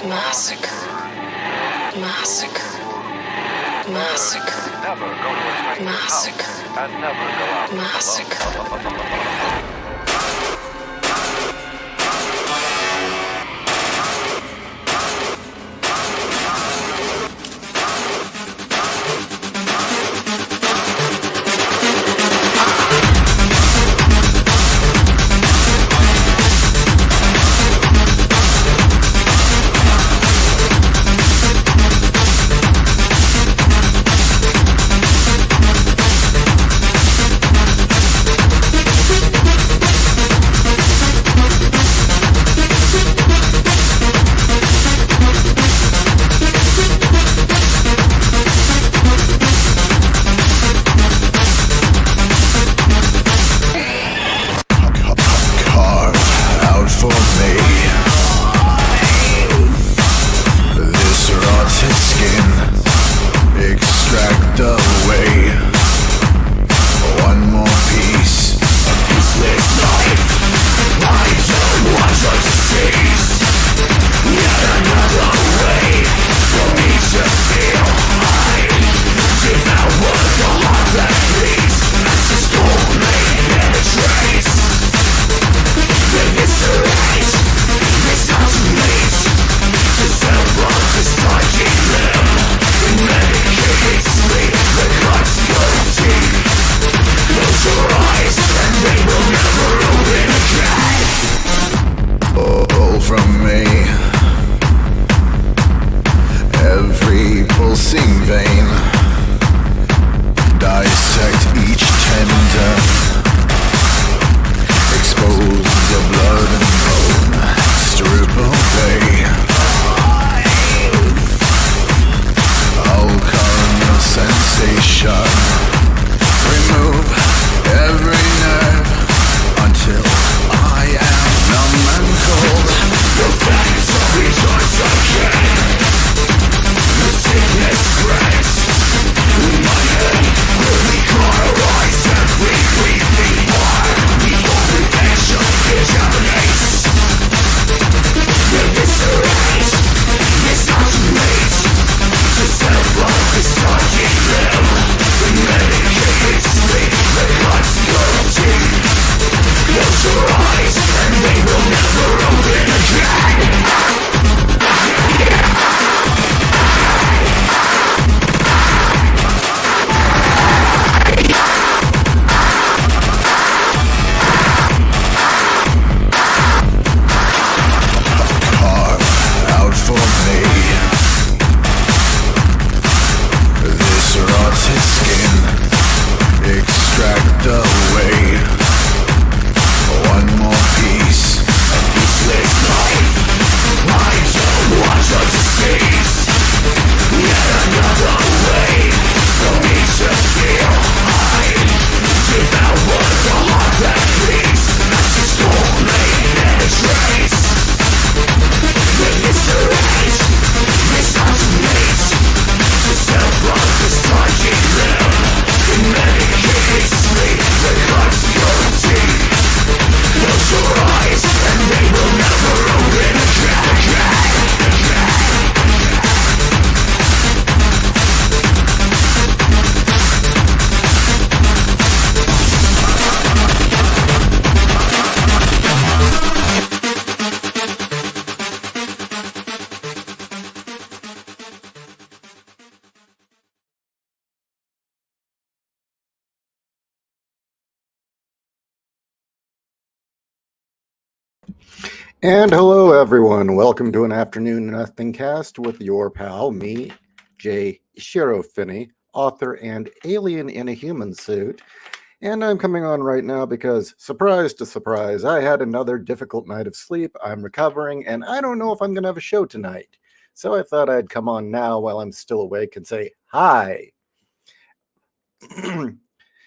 Massacre. Massacre. Massacre. Never go to a stranger's Massacre. house and never go out Massacre. alone. And hello, everyone. Welcome to an afternoon Nothingcast with your pal, me, J.Ishiro Finney, author and alien in a human suit. And I'm coming on right now because, surprise to surprise, I had another difficult night of sleep. I'm recovering, and I don't know if I'm going to have a show tonight. So I thought I'd come on now while I'm still awake and say hi.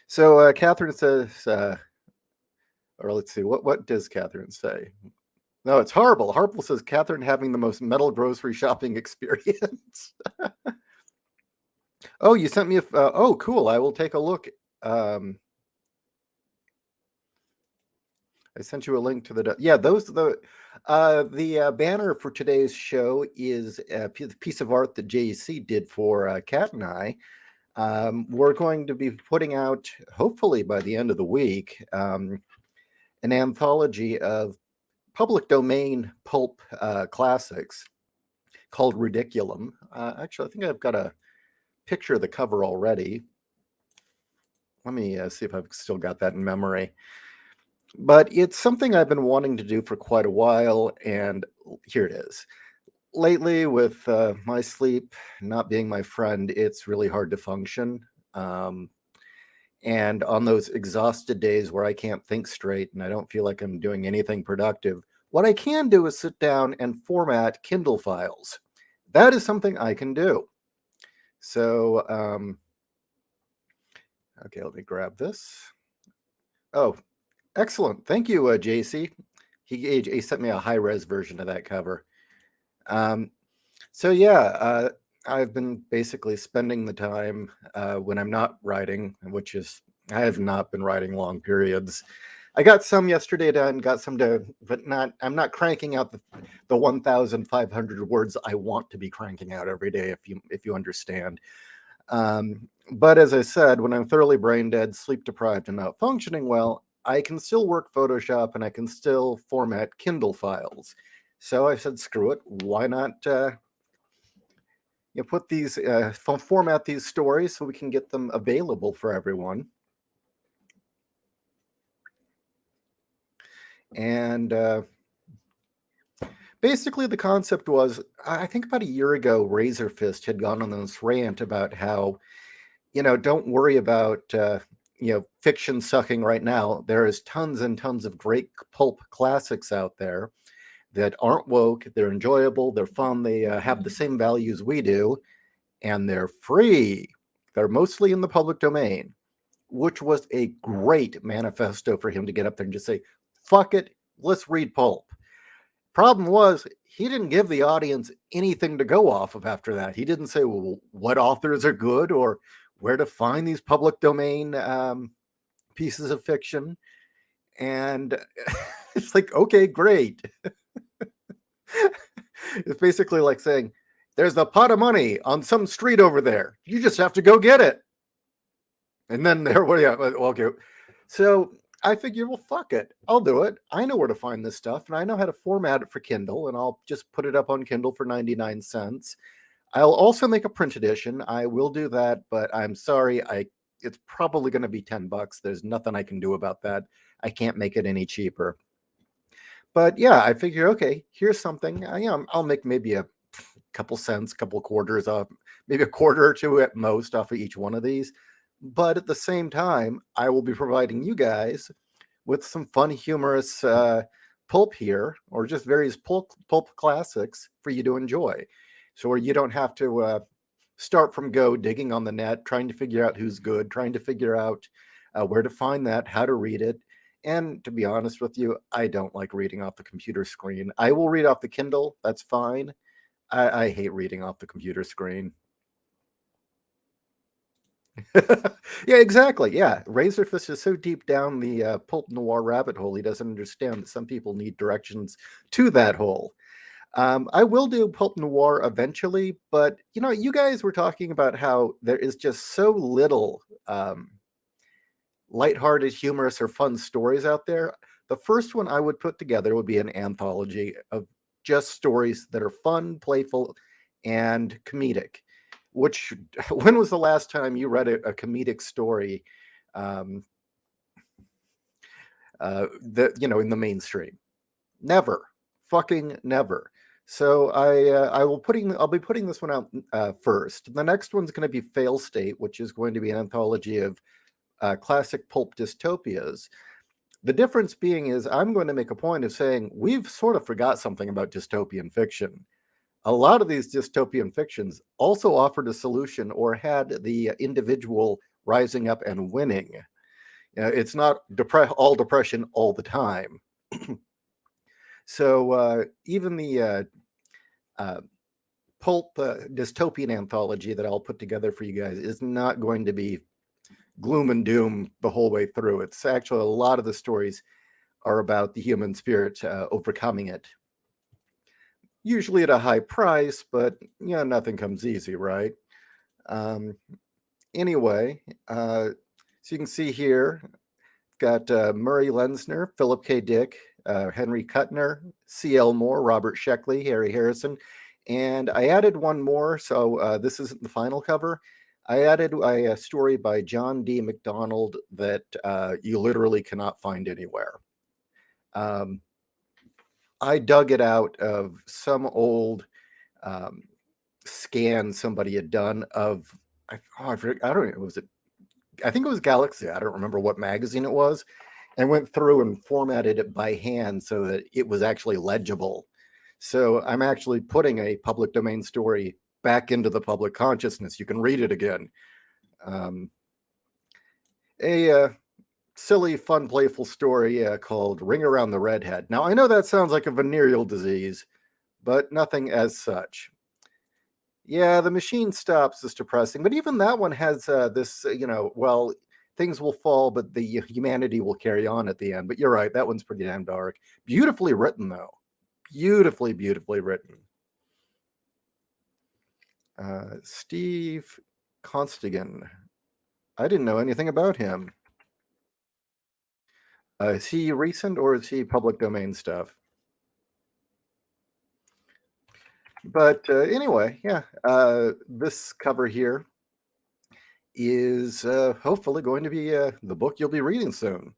So Catherine says, or let's see, what does Catherine say? No, it's horrible. Harple says Catherine having the most metal grocery shopping experience. Oh, you sent me a... oh, cool. I will take a look. I sent you a link to the banner for today's show is a piece of art that JC did for Kat and I. We're going to be putting out, hopefully by the end of the week, an anthology of public domain pulp classics called Ridiculum. Actually, I think I've got a picture of the cover already. Let me see if I've still got that in memory. But it's something I've been wanting to do for quite a while, and here it is. Lately, with my sleep not being my friend, it's really hard to function. And on those exhausted days where I can't think straight and I don't feel like I'm doing anything productive, what I can do is sit down and format Kindle files. That is something I can do. So, okay, let me grab this. Oh, excellent. Thank you, JC. He sent me a high-res version of that cover. So yeah, I've been basically spending the time when I'm not writing, which is I have not been writing long periods. I got some yesterday done, got some to, but not. I'm not cranking out the 1,500 words I want to be cranking out every day. If you understand. But as I said, when I'm thoroughly brain dead, sleep deprived, and not functioning well, I can still work Photoshop and I can still format Kindle files. So I said, screw it. Why not? Put these format these stories so we can get them available for everyone. And basically the concept was, I think about a year ago, Razorfist had gone on this rant about how, don't worry about fiction sucking right now. There is tons and tons of great pulp classics out there that aren't woke. They're enjoyable, they're fun, they have the same values we do, and they're free. They're mostly in the public domain, which was a great manifesto for him to get up there and just say, fuck it, let's read pulp. Problem was, he didn't give the audience anything to go off of after that. He didn't say, well, what authors are good or where to find these public domain pieces of fiction. And it's like, okay, great. It's basically like saying, there's a pot of money on some street over there. You just have to go get it. And then everybody, okay. So I figured, well, fuck it. I'll do it. I know where to find this stuff, and I know how to format it for Kindle, and I'll just put it up on Kindle for 99 cents. I'll also make a print edition. I will do that, but I'm sorry. It's probably going to be $10. There's nothing I can do about that. I can't make it any cheaper. But yeah, I figure, okay, here's something. I'll make maybe a couple cents, couple quarters off, maybe a quarter or two at most off of each one of these. But at the same time, I will be providing you guys with some fun, humorous pulp here, or just various pulp classics for you to enjoy. So where you don't have to start from go digging on the net, trying to figure out who's good, trying to figure out where to find that, how to read it. And to be honest with you, I don't like reading off the computer screen. I will read off the Kindle. That's fine. I hate reading off the computer screen. Yeah, exactly. Yeah, Razorfist is so deep down the pulp noir rabbit hole, he doesn't understand that some people need directions to that hole. I will do pulp noir eventually, but you guys were talking about how there is just so little lighthearted, humorous, or fun stories out there. The first one I would put together would be an anthology of just stories that are fun, playful, and comedic. Which, when was the last time you read a comedic story that in the mainstream? Never, fucking never. So I'll be putting this one out first. The next one's going to be Fail State, which is going to be an anthology of classic pulp dystopias. The difference being is I'm going to make a point of saying we've sort of forgot something about dystopian fiction. A lot of these dystopian fictions also offered a solution or had the individual rising up and winning. It's not all depression all the time. So even the pulp dystopian anthology that I'll put together for you guys is not going to be gloom and doom the whole way through. It's actually a lot of the stories are about the human spirit overcoming it. Usually at a high price, but nothing comes easy, right? Um, anyway, so you can see here, got Murray Lenzner, Philip K. Dick, Henry Kuttner, C.L. Moore, Robert Sheckley, Harry Harrison, and I added one more, so this isn't the final cover. I added a story by John D. MacDonald that you literally cannot find anywhere. I dug it out of some old scan somebody had done of, I forget, I don't know, I think it was Galaxy. I don't remember what magazine it was, and went through and formatted it by hand so that it was actually legible. So I'm actually putting a public domain story back into the public consciousness. You can read it again. A silly, fun, playful story called Ring Around the Redhead. Now, I know that sounds like a venereal disease, but nothing as such. Yeah, the machine stops is depressing, but even that one has this, well, things will fall, but the humanity will carry on at the end. But you're right, that one's pretty damn dark. Beautifully written, though. Beautifully, beautifully written. Steve Constigan. I didn't know anything about him. Is he recent or is he public domain stuff? But anyway, yeah, this cover here is hopefully going to be the book you'll be reading soon.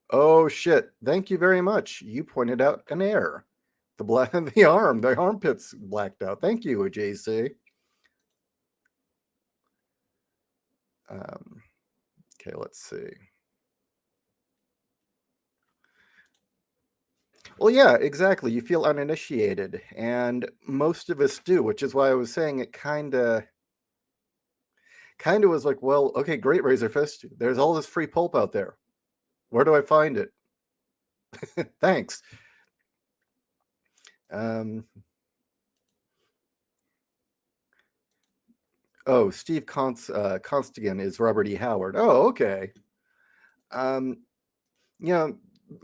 Oh shit! Thank you very much. You pointed out an error. The armpits blacked out. Thank you, JC. Okay, let's see. Well, yeah, exactly. You feel uninitiated, and most of us do, which is why I was saying it kind of was like, well, okay, great, Razor Fist. There's all this free pulp out there. Where do I find it? Thanks. Oh, Steve Constigan is Robert E. Howard. Oh, okay. You know,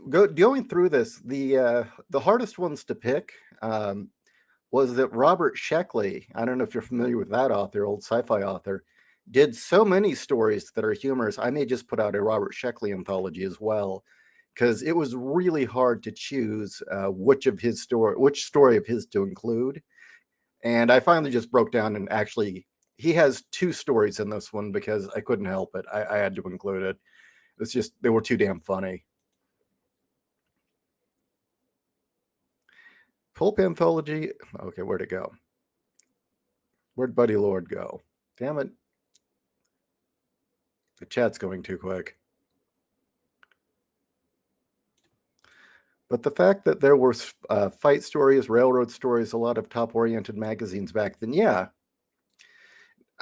going through this, the hardest ones to pick was that Robert Sheckley. I don't know if you're familiar with that author, old sci-fi author, did so many stories that are humorous. I may just put out a Robert Sheckley anthology as well, because it was really hard to choose which story of his to include. And I finally just broke down and actually, he has two stories in this one because I couldn't help it. I had to include it. It's just, they were too damn funny. Pulp anthology. Okay, where'd it go? Where'd Buddy Lord go? Damn it. The chat's going too quick. But the fact that there were fight stories, railroad stories, a lot of top-oriented magazines back then, yeah.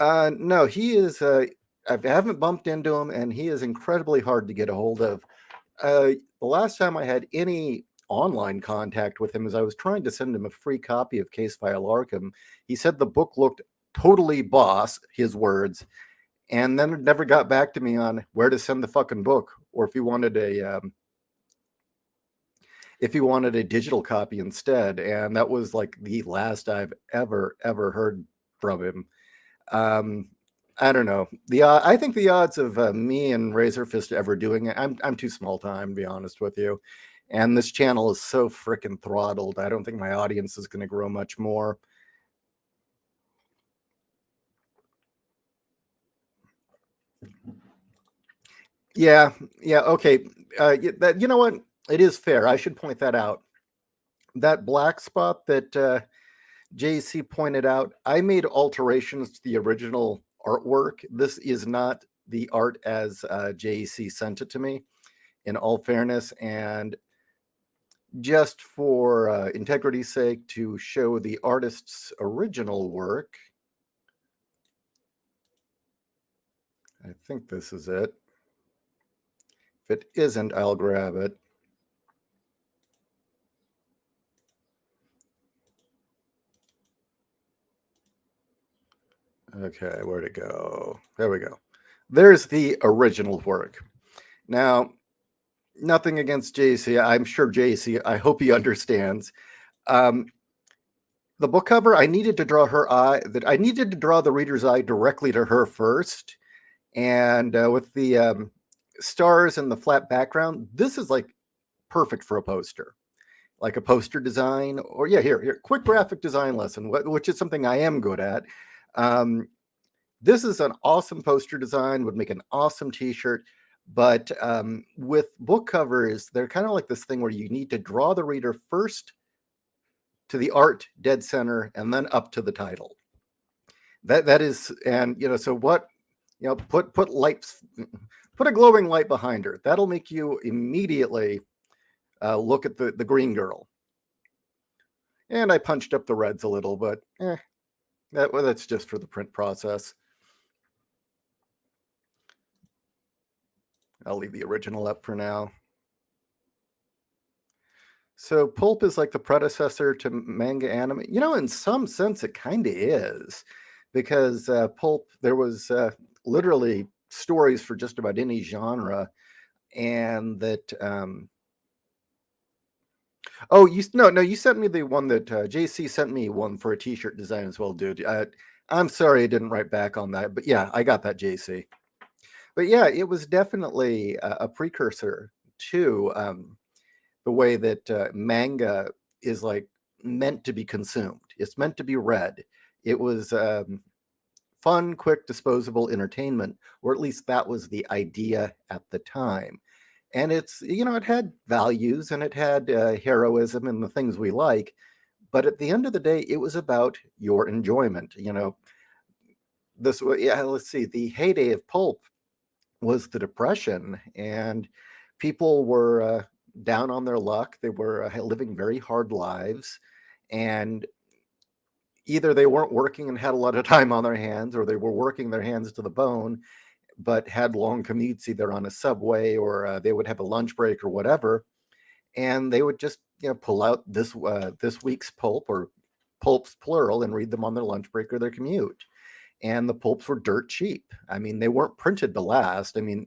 No, he is. I haven't bumped into him, and he is incredibly hard to get a hold of. The last time I had any online contact with him is I was trying to send him a free copy of Case File Arkham. He said the book looked totally boss, his words, and then never got back to me on where to send the fucking book, or if he wanted a digital copy instead. And that was like the last I've ever heard from him. I don't know. I think the odds of me and Razor Fist ever doing it, I'm too small time, to be honest with you. And this channel is so freaking throttled. I don't think my audience is going to grow much more. Yeah, okay. You know what? It is fair. I should point that out. That black spot that JC pointed out, I made alterations to the original artwork. This is not the art as JC sent it to me, in all fairness. And just for integrity's sake, to show the artist's original work, I think this is it. If it isn't, I'll grab it. Okay, where'd it go? There we go. there's the original work. Now, nothing against JC. I'm sure JC, I hope he understands. Um, the book cover, I needed to draw her eye, that I needed to draw the reader's eye directly to her first. And with the stars and the flat background, this is like perfect for a poster, like a poster design. Or yeah, here, quick graphic design lesson, which is something I am good at. This is an awesome poster design, would make an awesome t-shirt. But with book covers, they're kind of like this thing where you need to draw the reader first to the art dead center and then up to the title. That is, and so what, put lights, put a glowing light behind her. That'll make you immediately look at the green girl. And I punched up the reds a little, but that's just for the print process. I'll leave the original up for now. So pulp is like the predecessor to manga anime. In some sense, it kind of is, because pulp, there was literally stories for just about any genre, and that. Oh, you sent me the one that JC sent me one for a T-shirt design as well, dude. I'm sorry I didn't write back on that, but yeah, I got that, JC. But yeah, it was definitely a precursor to the way that manga is like meant to be consumed. It's meant to be read. It was fun, quick, disposable entertainment, or at least that was the idea at the time. And it's, it had values and it had heroism and the things we like. But at the end of the day, it was about your enjoyment. Let's see, the heyday of pulp was the Depression, and people were down on their luck. They were living very hard lives, and either they weren't working and had a lot of time on their hands, or they were working their hands to the bone, but had long commutes either on a subway or they would have a lunch break or whatever, and they would just pull out this week's pulp, or pulps plural, and read them on their lunch break or their commute. And the pulps were dirt cheap. I mean, they weren't printed to last. I mean,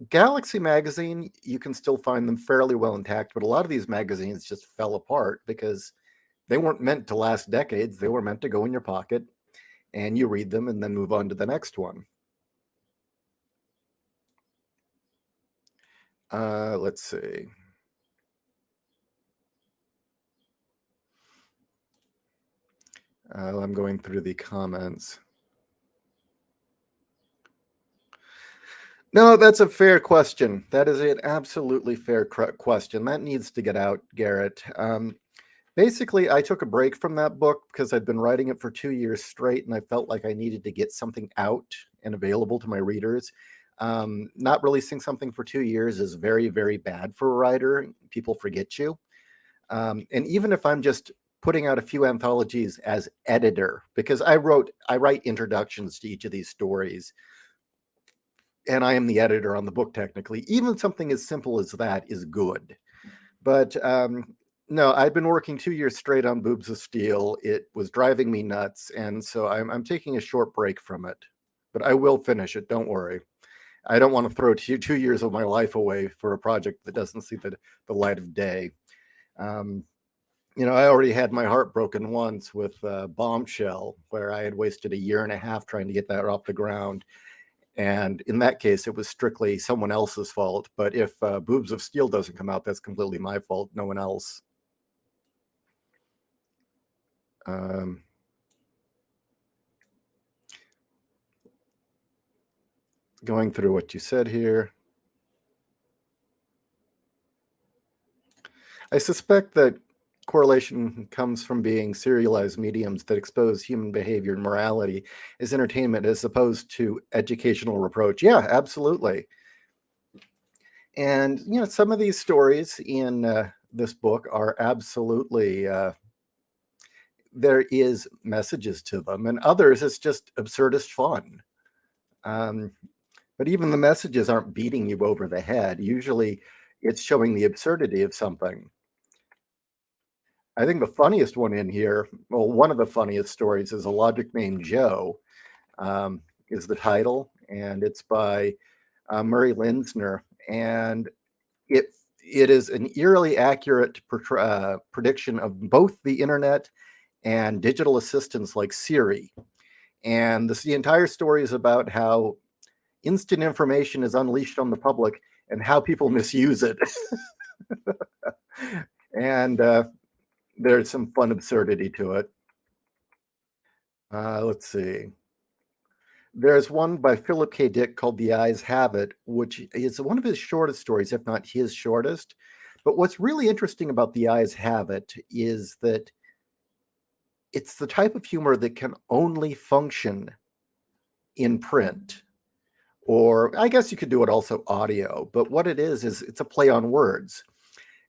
Galaxy magazine, you can still find them fairly well intact, but a lot of these magazines just fell apart because they weren't meant to last decades. They were meant to go in your pocket and you read them and then move on to the next one. Let's see. I'm going through the comments. No, that's a fair question. That is an absolutely fair question. That needs to get out, Garrett. Basically, I took a break from that book because I'd been writing it for 2 years straight, and I felt like I needed to get something out and available to my readers. Not releasing something for 2 years is very, very bad for a writer. People forget you. And even if I'm just putting out a few anthologies as editor, because I write introductions to each of these stories, and I am the editor on the book technically, even something as simple as that is good. But no, I've been working 2 years straight on Boobs of Steel. It was driving me nuts, and so I'm taking a short break from it. But I will finish it, don't worry. I don't want to throw 2 years of my life away for a project that doesn't see the light of day. I already had my heart broken once with Bombshell, where I had wasted a year and a half trying to get that off the ground. And in that case, it was strictly someone else's fault. But if Boobs of Steel doesn't come out, that's completely my fault, no one else. Going through what you said here. I suspect that correlation comes from being serialized mediums that expose human behavior and morality as entertainment as opposed to educational reproach. Yeah, absolutely. And, some of these stories in this book are absolutely, there is messages to them, and others it's just absurdist fun. But even the messages aren't beating you over the head. Usually it's showing the absurdity of something. I think the funniest one in here, well, one of the funniest stories is A Logic Named Joe, is the title. and it's by Murray Linsner, and it it is an eerily accurate prediction of both the internet and digital assistants like Siri. And the entire story is about how instant information is unleashed on the public and how people misuse it. And there's some fun absurdity to it. Let's see. There's one by Philip K. Dick called The Eyes Have It, which is one of his shortest stories, if not his shortest. But what's really interesting about The Eyes Have It is that it's the type of humor that can only function in print. Or I guess you could do it also audio. But what it is it's a play on words.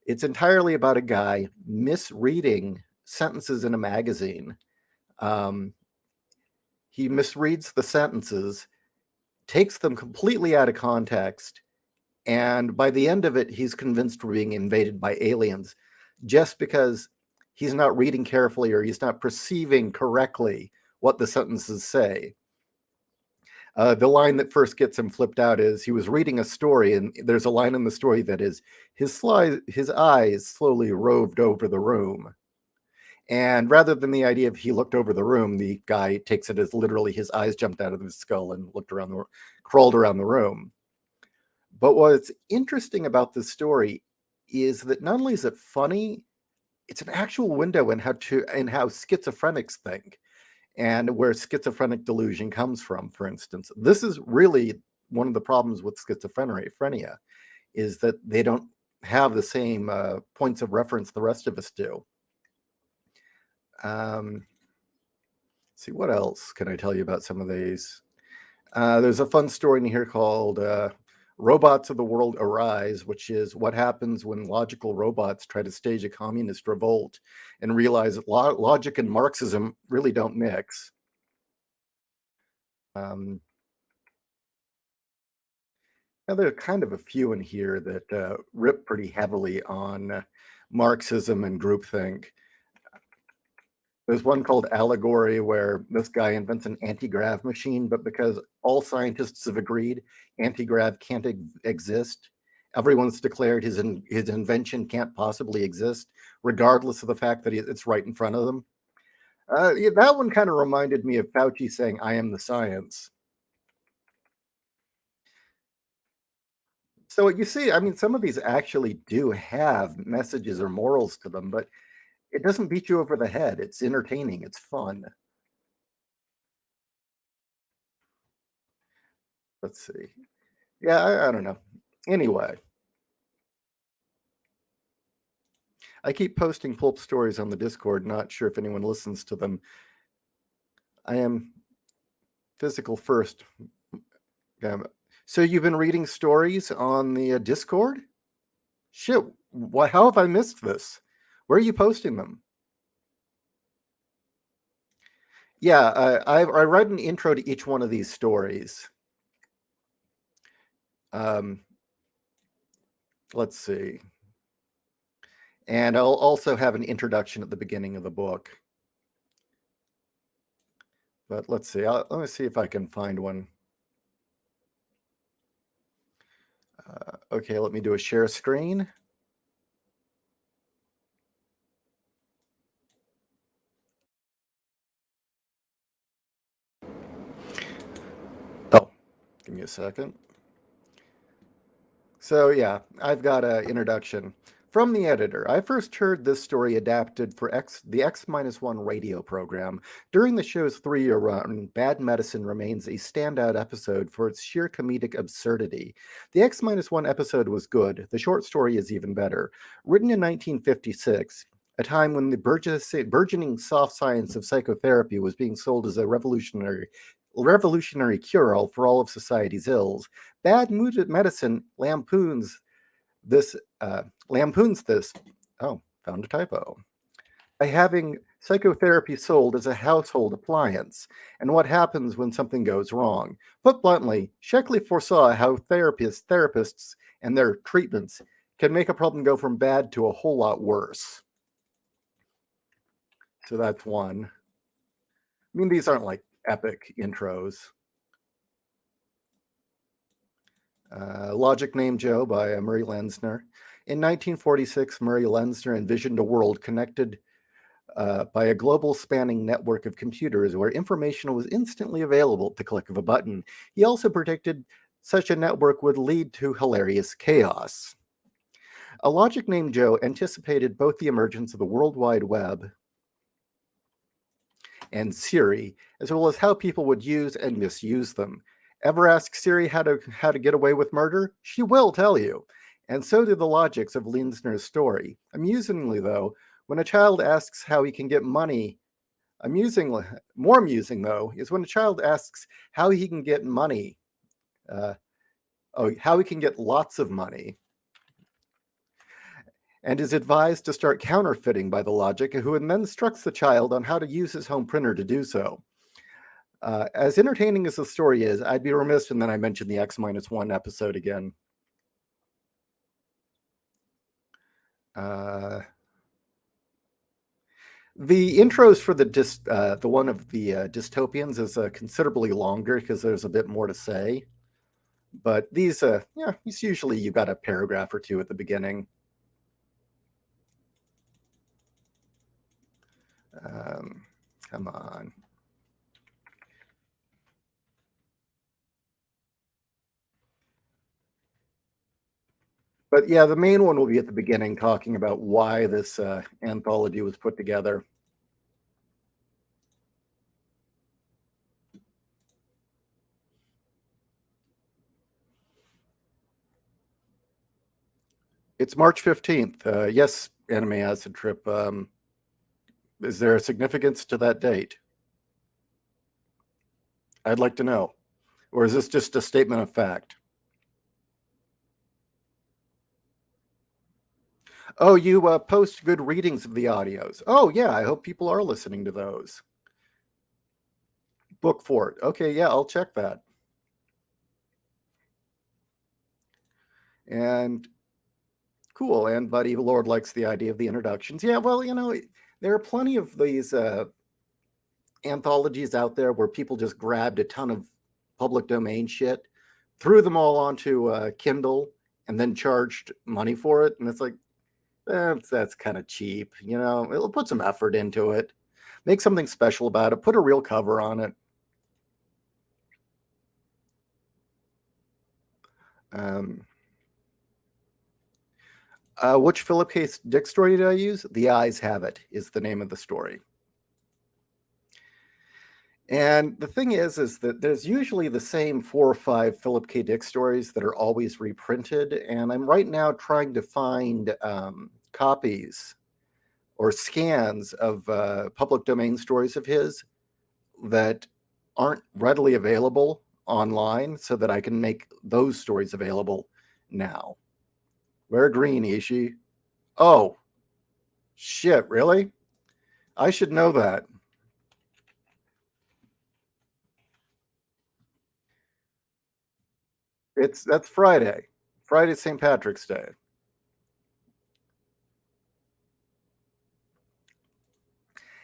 It's entirely about a guy misreading sentences in a magazine. He misreads the sentences, takes them completely out of context, and by the end of it, he's convinced we're being invaded by aliens just because he's not reading carefully or he's not perceiving correctly what the sentences say. The line that first gets him flipped out is he was reading a story, and there's a line in the story that is his eyes slowly roved over the room. And rather than the idea of he looked over the room, the guy takes it as literally his eyes jumped out of his skull and crawled around the room. But what's interesting about this story is that not only is it funny, it's an actual window in how schizophrenics think and where schizophrenic delusion comes from, for instance. This is really one of the problems with schizophrenia, is that they don't have the same points of reference the rest of us do. See, what else can I tell you about some of these? There's a fun story in here called Robots of the World Arise, which is what happens when logical robots try to stage a communist revolt and realize that logic and Marxism really don't mix. Now, there are kind of a few in here that rip pretty heavily on Marxism and groupthink. There's one called Allegory where this guy invents an anti-grav machine, but because all scientists have agreed anti-grav can't exist, everyone's declared his invention can't possibly exist, regardless of the fact that it's right in front of them. Yeah, that one kind of reminded me of Fauci saying, "I am the science." So you see, I mean, some of these actually do have messages or morals to them, but it doesn't beat you over the head. It's entertaining. It's fun. Let's see. Yeah, I don't know. Anyway, I keep posting pulp stories on the Discord. Not sure if anyone listens to them. I am physical first. So you've been reading stories on the Discord? Shit, how have I missed this? Where are you posting them? Yeah, I write an intro to each one of these stories. Let's see. And I'll also have an introduction at the beginning of the book. But let's see. Let me see if I can find one. Okay, let me do a share screen. Oh, give me a second. So yeah, I've got an introduction from the editor. I first heard this story adapted for the X-1 radio program. During the show's 3-year run, Bad Medicine remains a standout episode for its sheer comedic absurdity. The X-1 episode was good. The short story is even better. Written in 1956, a time when the burgeoning soft science of psychotherapy was being sold as a revolutionary cure-all for all of society's ills, Bad Medicine lampoons this. Oh, found a typo. By having psychotherapy sold as a household appliance, and what happens when something goes wrong. Put bluntly, Sheckley foresaw how therapists, and their treatments can make a problem go from bad to a whole lot worse. So that's one. I mean, these aren't like epic intros. Logic Named Joe by Murray Lenzner. In 1946, Murray Lenzner envisioned a world connected by a global spanning network of computers where information was instantly available at the click of a button. He also predicted such a network would lead to hilarious chaos. A Logic Named Joe anticipated both the emergence of the World Wide Web and Siri, as well as how people would use and misuse them. Ever ask Siri how to get away with murder? She will tell you. And so do the logics of Lenzner's story. Amusingly, though, when a child asks how he can get money, more amusing though, is when a child asks how he can get money, how he can get lots of money, and is advised to start counterfeiting by the logic, who then instructs the child on how to use his home printer to do so. As entertaining as the story is, I'd be remiss and then I mentioned the X-1 episode again. The intros for the one of the dystopians is considerably longer because there's a bit more to say. But these, it's usually you got a paragraph or two at the beginning. Come on. But yeah, the main one will be at the beginning, talking about why this anthology was put together. It's March 15th. Yes, Anime Acid Trip. Is there a significance to that date? I'd like to know. Or is this just a statement of fact? Oh, you post good readings of the audios. Oh, yeah, I hope people are listening to those. Book Fort. Okay, yeah, I'll check that. And cool. And Buddy Lord likes the idea of the introductions. Yeah, well, there are plenty of these anthologies out there where people just grabbed a ton of public domain shit, threw them all onto Kindle, and then charged money for it. And it's like, that's kind of cheap. It'll put some effort into it. Make something special about it. Put a real cover on it. Which Philip K. Dick story did I use? The Eyes Have It is the name of the story. And the thing is that there's usually the same 4 or 5 Philip K. Dick stories that are always reprinted. And I'm right now trying to find copies or scans of public domain stories of his that aren't readily available online so that I can make those stories available now. Wear green, Ishii. Oh, shit, really? I should know that. That's Friday. Friday, St. Patrick's Day.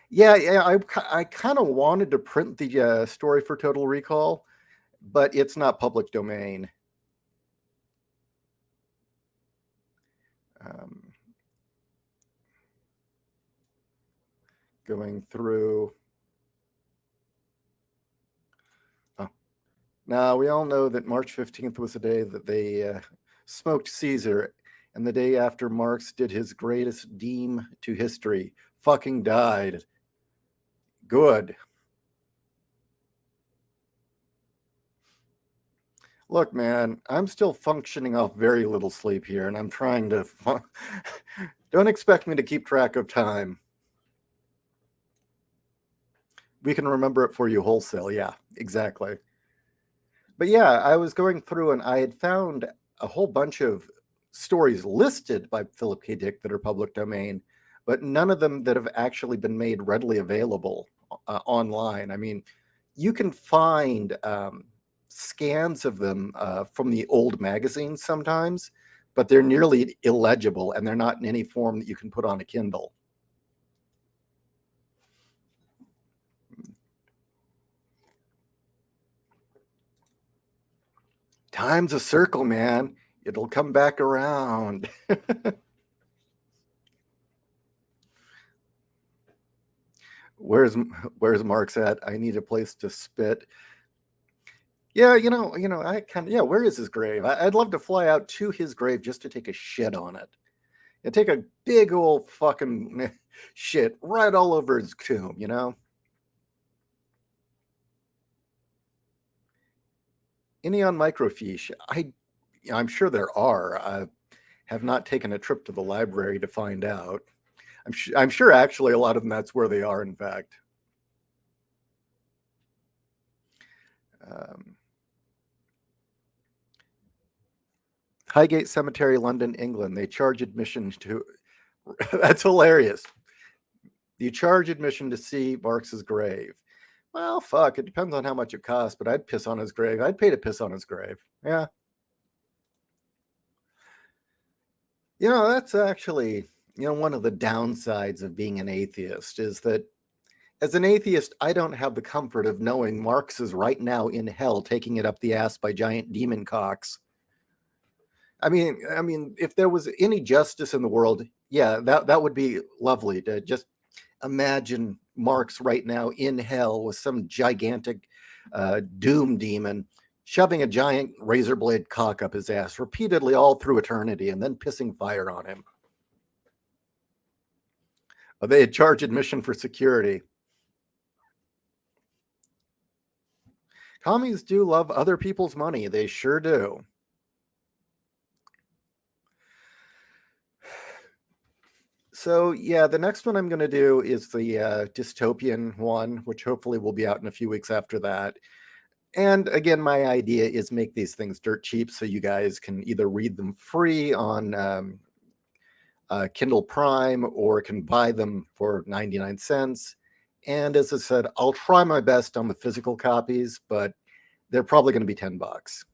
Yeah, I kind of wanted to print the story for Total Recall, but it's not public domain. Going through. Oh. Now, we all know that March 15th was the day that they smoked Caesar, and the day after Marx did his greatest deem to history. Fucking died. Good. Look, man, I'm still functioning off very little sleep here, and I'm trying to. Don't expect me to keep track of time. We can remember it for you wholesale. Yeah, exactly. But yeah, I was going through and I had found a whole bunch of stories listed by Philip K. Dick that are public domain, but none of them that have actually been made readily available online. I mean, you can find scans of them from the old magazines sometimes, but they're nearly illegible and they're not in any form that you can put on a Kindle. Time's a circle, man. It'll come back around. Where's Mark's at? I need a place to spit. Yeah, I kind of, yeah, where is his grave? I'd love to fly out to his grave just to take a shit on it. And take a big old fucking shit right all over his tomb, Any on microfiche? I'm sure there are. I have not taken a trip to the library to find out. I'm sure actually a lot of them that's where they are, in fact. Highgate Cemetery, London, England. They charge admission to. That's hilarious. You charge admission to see Marx's grave. Well, fuck. It depends on how much it costs, but I'd piss on his grave. I'd pay to piss on his grave. Yeah. That's actually, one of the downsides of being an atheist is that as an atheist, I don't have the comfort of knowing Marx is right now in hell taking it up the ass by giant demon cocks. I mean, if there was any justice in the world, yeah, that would be lovely to just imagine Marx right now in hell with some gigantic doom demon shoving a giant razor blade cock up his ass repeatedly all through eternity and then pissing fire on him. They had charged admission for security. Commies do love other people's money. They sure do. So, yeah, the next one I'm going to do is the dystopian one, which hopefully will be out in a few weeks after that. And again, my idea is make these things dirt cheap so you guys can either read them free on Kindle Prime or can buy them for 99 cents. And as I said, I'll try my best on the physical copies, but they're probably going to be $10.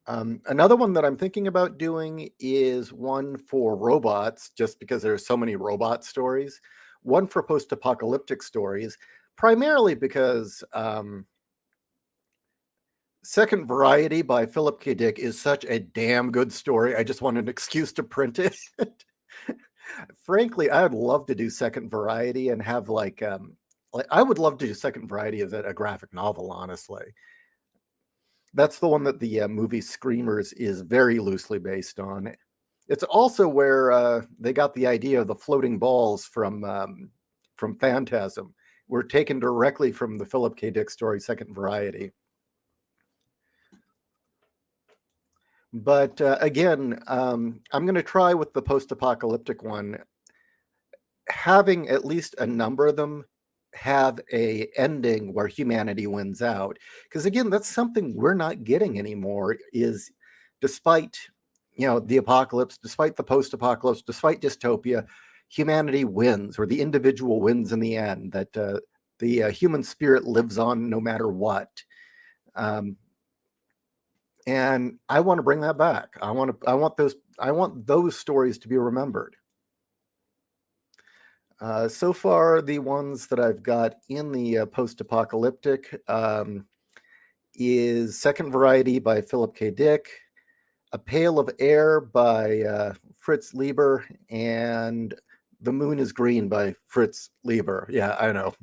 Another one that I'm thinking about doing is one for robots, just because there's so many robot stories. One for post-apocalyptic stories, primarily because Second Variety by Philip K. Dick is such a damn good story. I just want an excuse to print it. Frankly, I would love to do Second Variety and have like I would love to do Second Variety as a graphic novel, honestly. That's the one that the movie Screamers is very loosely based on. It's also where they got the idea of the floating balls from Phantasm. Were taken directly from the Philip K. Dick story Second Variety. But again, I'm going to try with the post-apocalyptic one, having at least a number of them have a ending where humanity wins out, because again, that's something we're not getting anymore. Is despite the apocalypse, despite the post-apocalypse, despite dystopia, humanity wins, or the individual wins in the end. That the human spirit lives on no matter what. And I want to bring that back. I want those stories to be remembered. So far, the ones that I've got in the post-apocalyptic is Second Variety by Philip K. Dick, A Pail of Air by Fritz Lieber, and The Moon is Green by Fritz Lieber. Yeah, I know.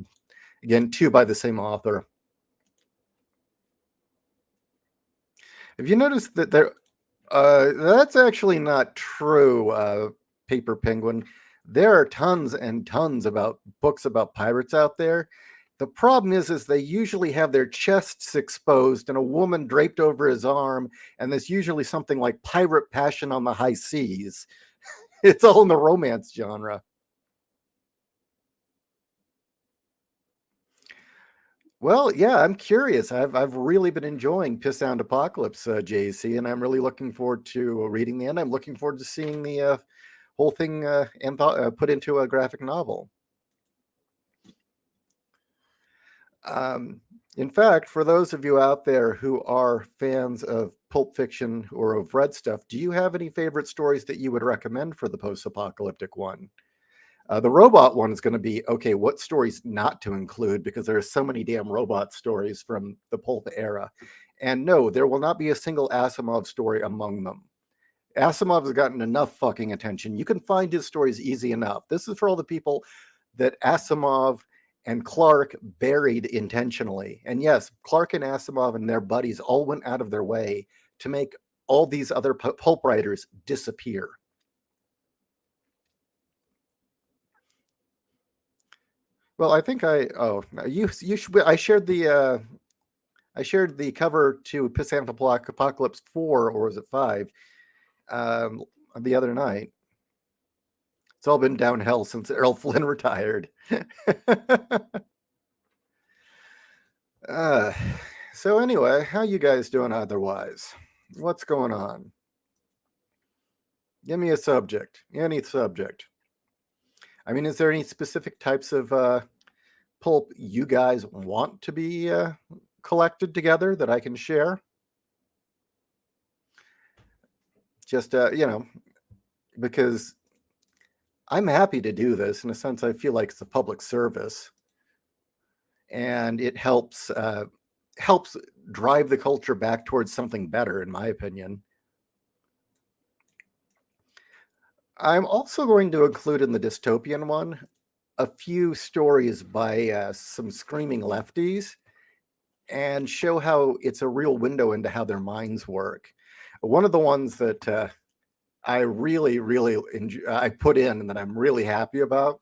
Again, two by the same author. Have you noticed that there? That's actually not true, Paper Penguin. There are tons and tons about books about pirates out there. The problem is they usually have their chests exposed and a woman draped over his arm, and there's usually something like pirate passion on the high seas. It's all in the romance genre. Well, yeah, I'm curious. I've really been enjoying Piss Sound Apocalypse, JC, and I'm really looking forward to reading the end. I'm looking forward to seeing the whole thing put into a graphic novel. In fact, for those of you out there who are fans of Pulp Fiction or have read stuff, do you have any favorite stories that you would recommend for the post-apocalyptic one? The robot one is going to be, okay, what stories not to include, because there are so many damn robot stories from the pulp era. And no, there will not be a single Asimov story among them. Asimov has gotten enough fucking attention. You can find his stories easy enough. This is for all the people that Asimov and Clark buried intentionally. And yes, Clark and Asimov and their buddies all went out of their way to make all these other pulp writers disappear. Well, I think I shared the cover to Piss Apocalypse 4, or was it 5, the other night. It's all been downhill since Errol Flynn retired. So anyway, how you guys doing otherwise? What's going on? Give me a subject. Any subject. I mean, is there any specific types of pulp you guys want to be collected together that I can share? Just, because I'm happy to do this. In a sense, I feel like it's a public service. And it helps drive the culture back towards something better, in my opinion. I'm also going to include in the dystopian one a few stories by some screaming lefties and show how it's a real window into how their minds work. One of the ones that I really, really I put in and that I'm really happy about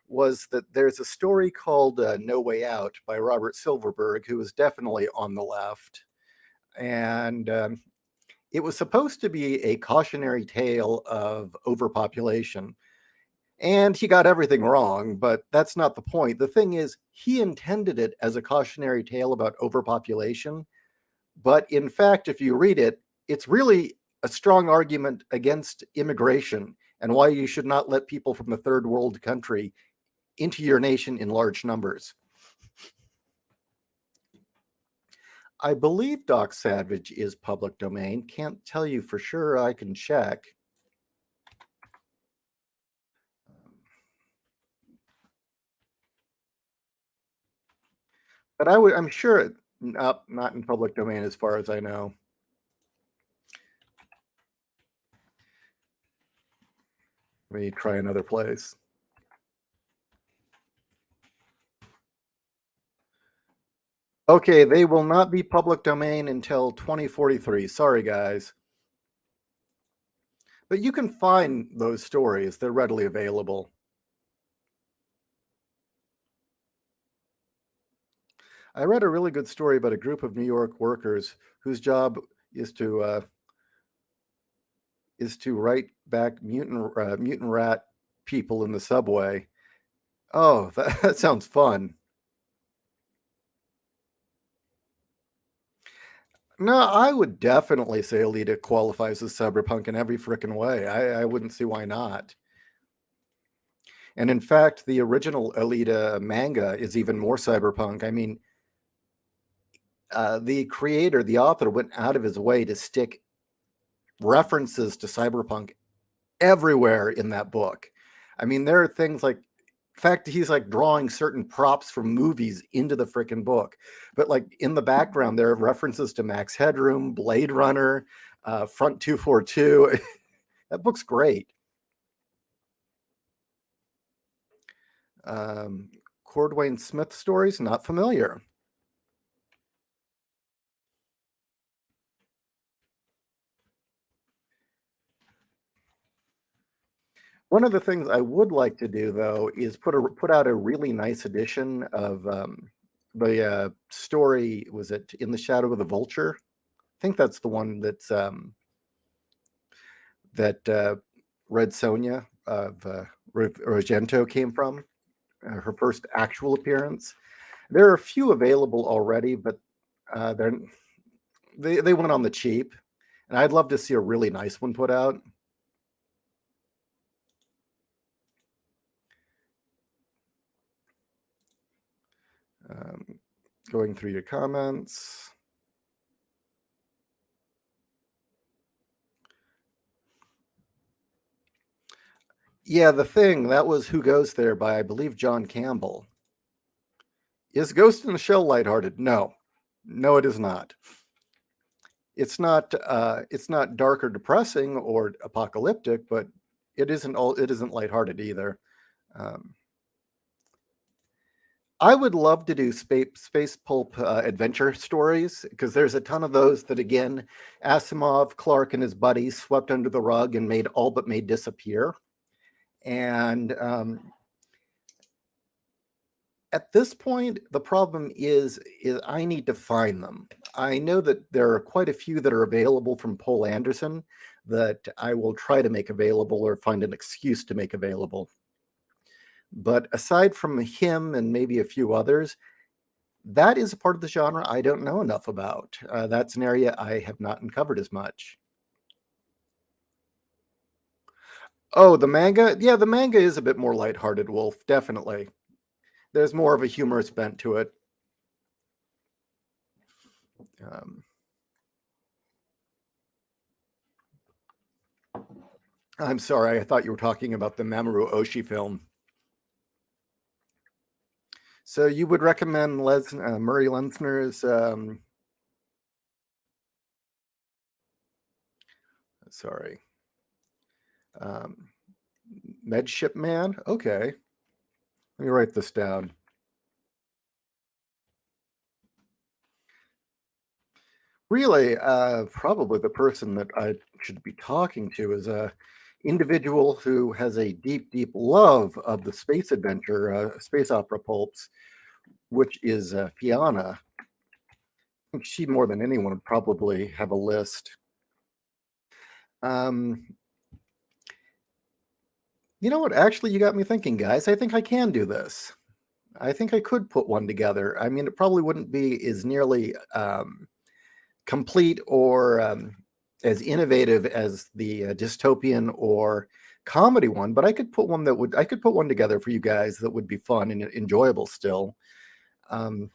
was that there's a story called No Way Out by Robert Silverberg, who is definitely on the left. And it was supposed to be a cautionary tale of overpopulation. And he got everything wrong, but that's not the point. The thing is, he intended it as a cautionary tale about overpopulation. But in fact, if you read it, it's really a strong argument against immigration and why you should not let people from a third world country into your nation in large numbers. I believe Doc Savage is public domain. Can't tell you for sure. I can check. But I'm sure not in public domain as far as I know. Let me try another place. Okay, they will not be public domain until 2043. Sorry, guys. But you can find those stories. They're readily available. I read a really good story about a group of New York workers whose job is to write back mutant rat people in the subway. Oh, that sounds fun. No, I would definitely say Alita qualifies as cyberpunk in every frickin' way. I wouldn't see why not. And in fact, the original Alita manga is even more cyberpunk. I mean, the author went out of his way to stick references to cyberpunk everywhere in that book. I mean, there are things like, in fact, he's like drawing certain props from movies into the frickin' book. But like in the background, there are references to Max Headroom, Blade Runner, Front 242. That book's great. Cordwain Smith stories, not familiar. One of the things I would like to do, though, is put out a really nice edition of the story. Was it In the Shadow of the Vulture? I think that's the one that's that Red Sonja of Argento came from, her first actual appearance. There are a few available already, but they went on the cheap, and I'd love to see a really nice one put out. Going through your comments. Yeah, The Thing, that was Who Goes There by, I believe, John Campbell. Is Ghost in the Shell lighthearted? No. No, it is not. it's not dark or depressing or apocalyptic, but it isn't lighthearted either. Um, I would love to do space pulp adventure stories because there's a ton of those that, again, Asimov, Clark, and his buddies swept under the rug and made disappear. And at this point, the problem is I need to find them. I know that there are quite a few that are available from Poul Anderson that I will try to make available or find an excuse to make available. But aside from him and maybe a few others, that is a part of the genre I don't know enough about. That's an area I have not uncovered as much. Oh, the manga? Yeah, the manga is a bit more lighthearted, Wolf, definitely. There's more of a humorous bent to it. Um, I'm sorry, I thought you were talking about the Mamoru Oshii film. So you would recommend Murray Lesner's sorry, um, Medship Man? Okay. Let me write this down. Really, probably the person that I should be talking to is a individual who has a deep, deep love of the space adventure, space opera pulps, which is Fiona. I think she more than anyone would probably have a list. Um, you know what? Actually, you got me thinking, guys. I think I can do this. I think I could put one together. I mean, it probably wouldn't be as nearly complete or as innovative as the dystopian or comedy one, but I could put one together for you guys that would be fun and enjoyable still. Um,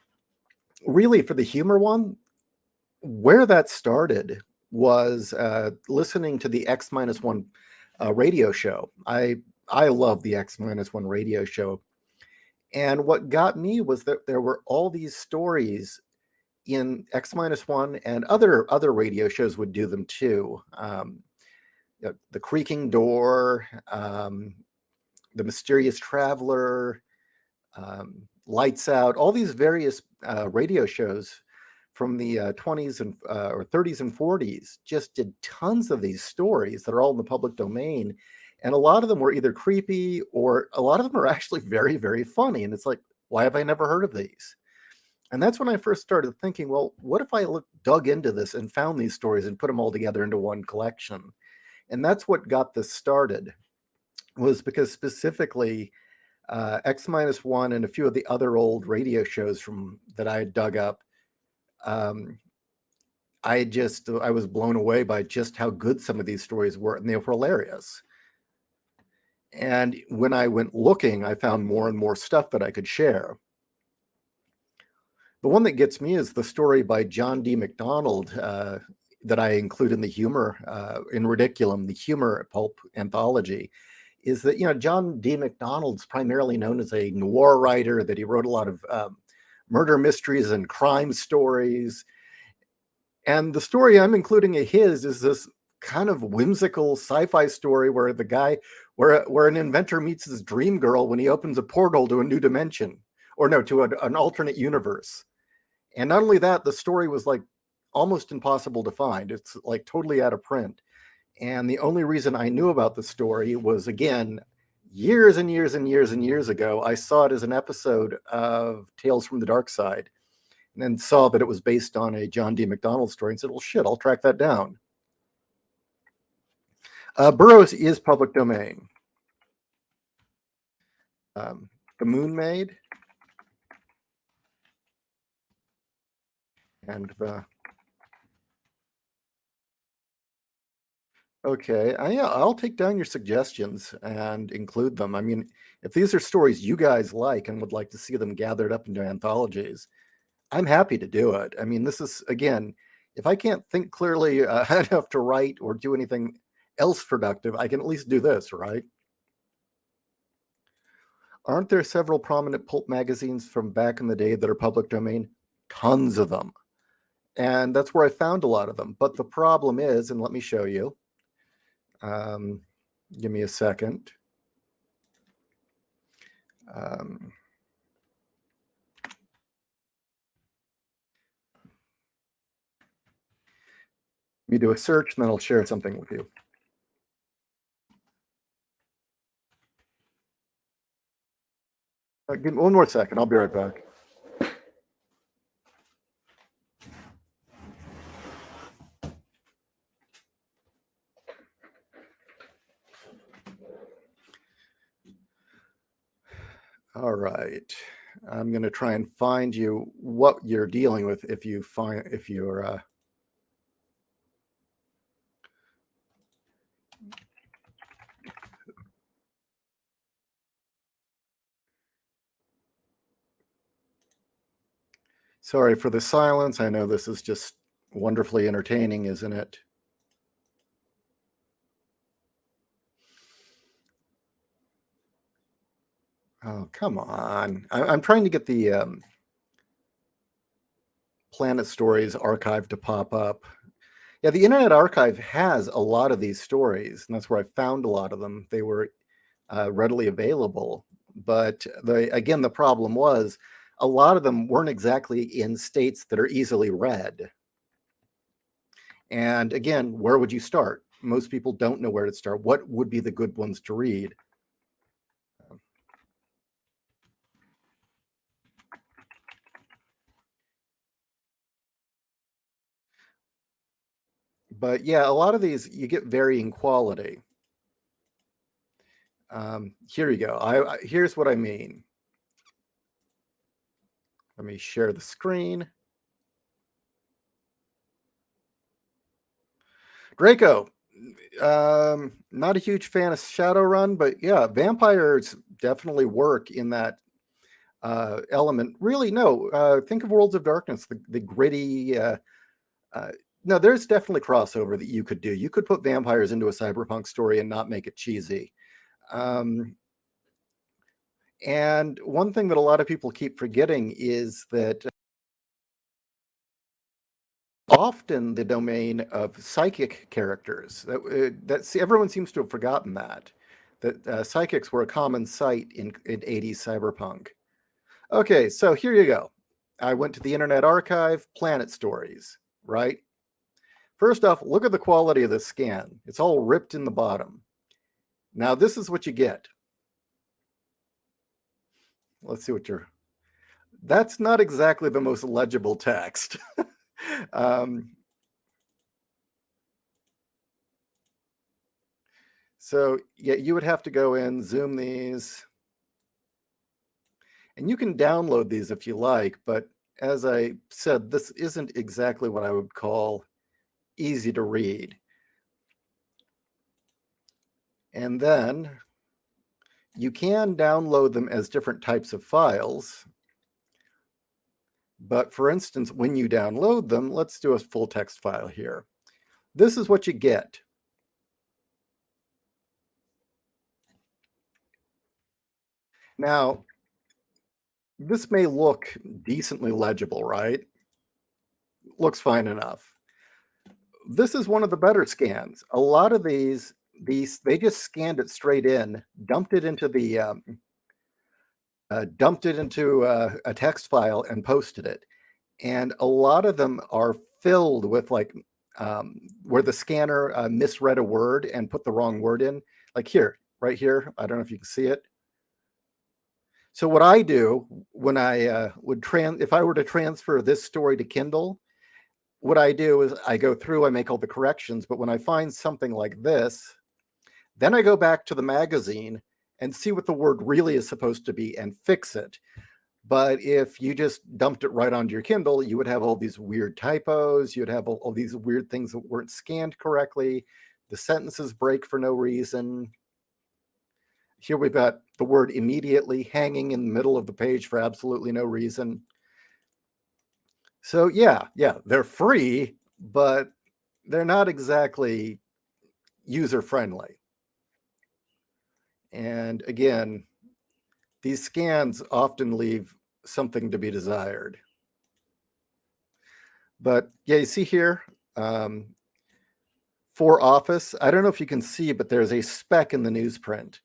really, for the humor one, where that started was listening to the X minus one radio show. I love the X minus one radio show, and what got me was that there were all these stories in X minus one, and other radio shows would do them too. The creaking door, the mysterious traveler, lights out, all these various radio shows from the 20s and or 30s and 40s just did tons of these stories that are all in the public domain, and a lot of them were either creepy or a lot of them are actually very, very funny, and it's like, why have I never heard of these? And that's when I first started thinking, well, what if I dug into this and found these stories and put them all together into one collection? And that's what got this started, was because specifically X minus one and a few of the other old radio shows from that I had dug up. Um, I was blown away by just how good some of these stories were, and they were hilarious. And when I went looking, I found more and more stuff that I could share. The one that gets me is the story by John D. MacDonald that I include in the humor, in Ridiculum, the humor pulp anthology, is that, John D. MacDonald's primarily known as a noir writer, that he wrote a lot of murder mysteries and crime stories. And the story I'm including of his is this kind of whimsical sci-fi story where where an inventor meets his dream girl when he opens a portal to a new dimension, or no, to an alternate universe. And not only that, the story was like almost impossible to find. It's like totally out of print. And the only reason I knew about the story was, again, years and years and years and years ago, I saw it as an episode of Tales from the Dark Side, and then saw that it was based on a John D. MacDonald story and said, well, shit, I'll track that down. Burroughs is public domain. The Moon Maid and the Okay, yeah, I'll take down your suggestions and include them. I mean, if these are stories you guys like and would like to see them gathered up into anthologies, I'm happy to do it. I mean, this is, again, if I can't think clearly enough to write or do anything else productive, I can at least do this, right? Aren't there several prominent pulp magazines from back in the day that are public domain? Tons of them. And that's where I found a lot of them. But the problem is, and let me show you. Give me a second. Let me do a search, and then I'll share something with you. Give me one more second. I'll be right back. All right. I'm going to try and find you what you're dealing with if you're sorry for the silence. I know this is just wonderfully entertaining, isn't it? Oh, come on. I'm trying to get the Planet Stories archive to pop up. Yeah, the Internet Archive has a lot of these stories, and that's where I found a lot of them. They were readily available. But again, the problem was a lot of them weren't exactly in states that are easily read. And again, where would you start? Most people don't know where to start. What would be the good ones to read? But yeah, a lot of these you get varying quality. Here you go. Here's what I mean. Let me share the screen. Draco, not a huge fan of Shadowrun, but yeah, vampires definitely work in that element. Really, no. Think of Worlds of Darkness, the gritty. No, there's definitely crossover that you could do. You could put vampires into a cyberpunk story and not make it cheesy. And one thing that a lot of people keep forgetting is that often the domain of psychic characters. Everyone seems to have forgotten that psychics were a common sight in 80s cyberpunk. Okay, so here you go. I went to the Internet Archive, Planet Stories, right? First off, look at the quality of the scan. It's all ripped in the bottom. Now, this is what you get. Let's see what you're... That's not exactly the most legible text. So yeah, you would have to go in, zoom these, and you can download these if you like, but as I said, this isn't exactly what I would call easy to read. And then you can download them as different types of files. But for instance, when you download them, let's do a full text file here. This is what you get. Now, this may look decently legible, right? Looks fine enough. This is one of the better scans. A lot of these they just scanned it straight in, dumped it into a text file and posted it. And a lot of them are filled with like where the scanner misread a word and put the wrong word in. Like here, right here. I don't know if you can see it. So what I do when I if I were to transfer this story to Kindle, what I do is I go through, I make all the corrections, but when I find something like this, then I go back to the magazine and see what the word really is supposed to be and fix it. But if you just dumped it right onto your Kindle, you would have all these weird typos. You'd have all these weird things that weren't scanned correctly. The sentences break for no reason. Here we've got the word immediately hanging in the middle of the page for absolutely no reason. So yeah, they're free, but they're not exactly user-friendly. And again, these scans often leave something to be desired. But yeah, you see here, for Office, I don't know if you can see, but there's a speck in the newsprint.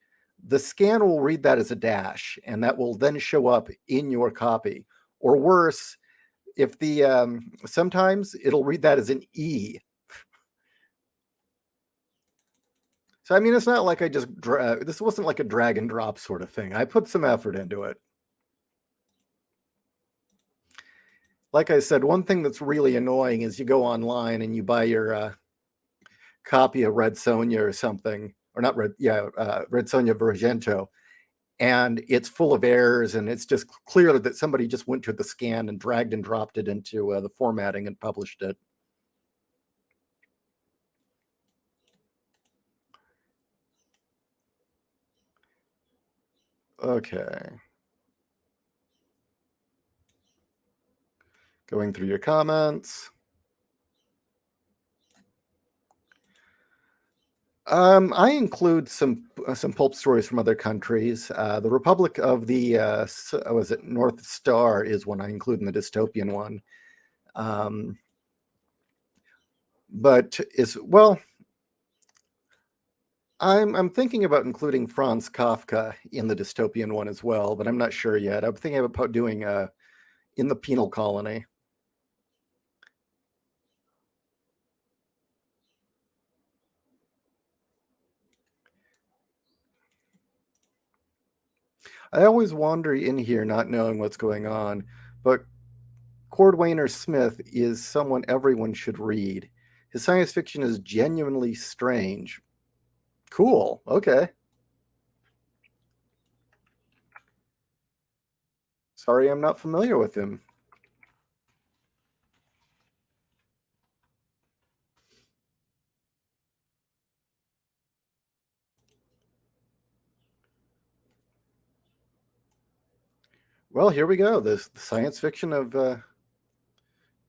The scan will read that as a dash, and that will then show up in your copy. Or worse, if the sometimes it'll read that as an E. So I mean, it's not like I just this wasn't like a drag and drop sort of thing. I put some effort into it. Like I said, one thing that's really annoying is you go online and you buy your copy of Red Sonja or something, or not Red, yeah, Red Sonja Vergento, and it's full of errors, and it's just clear that somebody just went to the scan and dragged and dropped it into the formatting and published it. Okay. Going through your comments. I include some pulp stories from other countries. The Republic of the was it North Star is one I include in the dystopian one. But is well, I'm thinking about including Franz Kafka in the dystopian one as well, but I'm not sure yet. I'm thinking about doing in the penal colony. I always wander in here not knowing what's going on, but Cordwainer Smith is someone everyone should read. His science fiction is genuinely strange. Cool. Okay. Sorry, I'm not familiar with him. Well, here we go. The science fiction of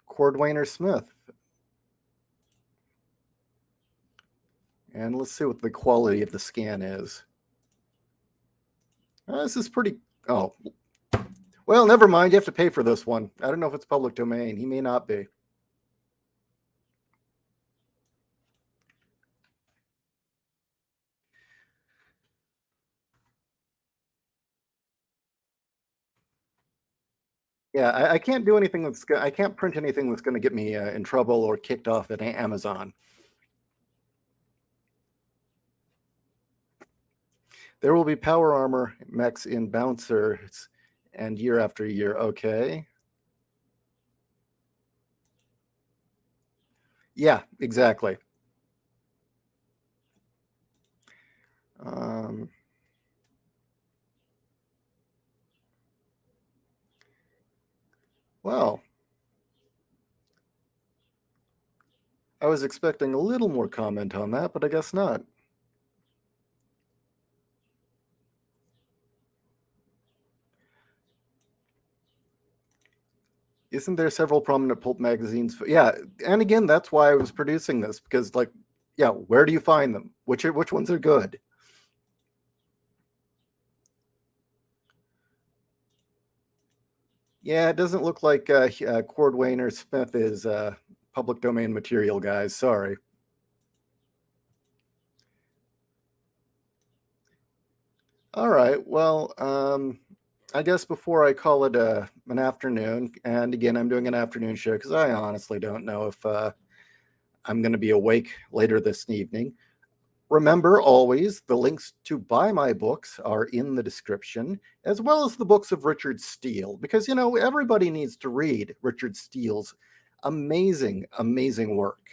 Cordwainer Smith. And let's see what the quality of the scan is. This is pretty... Oh. Well, never mind. You have to pay for this one. I don't know if it's public domain. He may not be. Yeah, I can't do anything that's... I can't print anything that's going to get me in trouble or kicked off at Amazon. There will be power armor mechs in Bouncers and year after year. Okay. Yeah, exactly. Well, I was expecting a little more comment on that, but I guess not. Isn't there several prominent pulp magazines? Yeah, and again, that's why I was producing this, because, like, yeah, where do you find them? Which ones are good? Yeah, it doesn't look like Cordwainer Smith is public domain material, guys. Sorry. All right. Well, I guess before I call it an afternoon, and again, I'm doing an afternoon show because I honestly don't know if I'm going to be awake later this evening. Remember, always, the links to buy my books are in the description, as well as the books of Richard Steele, because, you know, everybody needs to read Richard Steele's amazing, amazing work.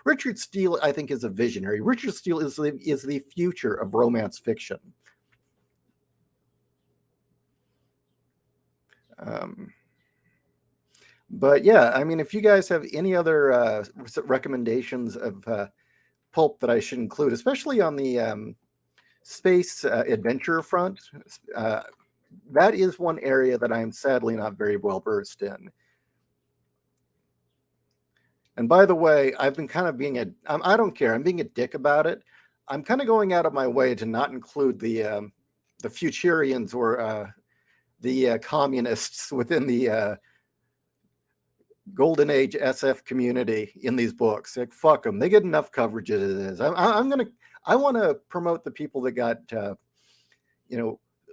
Richard Steele, I think, is a visionary. Richard Steele is the future of romance fiction. But yeah, I mean, if you guys have any other recommendations of pulp that I should include, especially on the space adventure front, that is one area that I'm sadly not very well versed in. And by the way, I've been kind of being I don't care, I'm being a dick about it. I'm kind of going out of my way to not include the Futurians or the communists within the golden age SF community in these books. Like, fuck them. They get enough coverage as it is. I want to promote the people that got,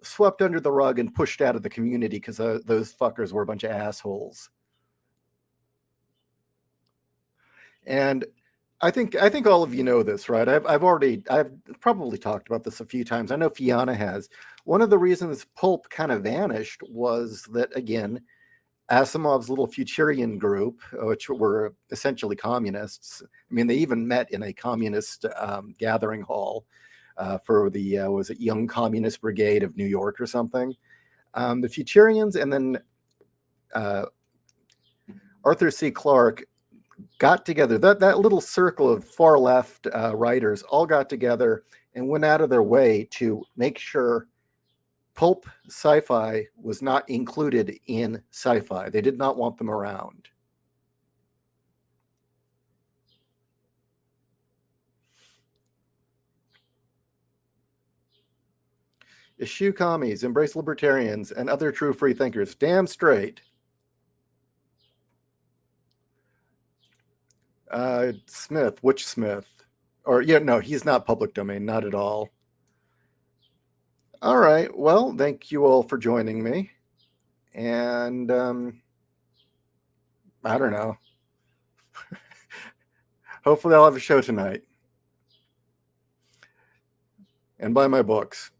swept under the rug and pushed out of the community because those fuckers were a bunch of assholes. And I think all of you know this, right? I've probably talked about this a few times. I know Fiona has. One of the reasons Pulp kind of vanished was that, again, Asimov's little Futurian group, which were essentially communists. I mean, they even met in a communist gathering hall for the was it Young Communist Brigade of New York or something. The Futurians and then Arthur C. Clarke got together. That little circle of far left writers all got together and went out of their way to make sure pulp sci-fi was not included in sci-fi. They did not want them around. Eschew commies, embrace libertarians, and other true free thinkers. Damn straight. Smith, which Smith? Or, yeah, no, he's not public domain, not at all. All right, well, thank you all for joining me. And I don't know. Hopefully I'll have a show tonight. And buy my books.